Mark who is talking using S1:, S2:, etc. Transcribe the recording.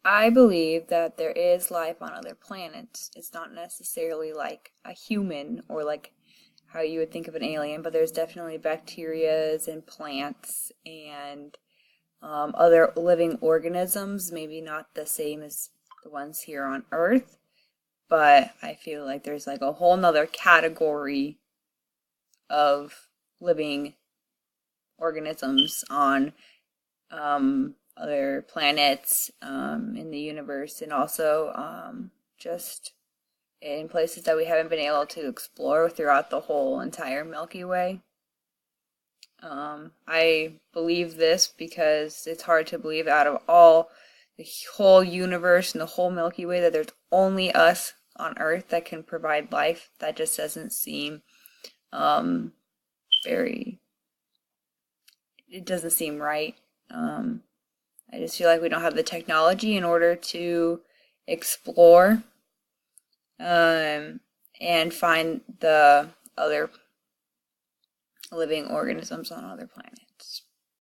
S1: I believe that there is life on other planets. It's not necessarily like a human or like how you would think of an alien, but there's definitely bacterias and plants and other living organisms, maybe not the same as the ones here on Earth, but I feel like there's like a whole nother category of living organisms on other planets in the universe, and also just in places that we haven't been able to explore throughout the whole entire Milky Way. I believe this because it's hard to believe out of all the whole universe and the whole Milky Way that there's only us on Earth that can provide life. That just doesn't seem um, very, it doesn't seem right. I just feel like we don't have the technology in order to explore and find the other living organisms on other planets.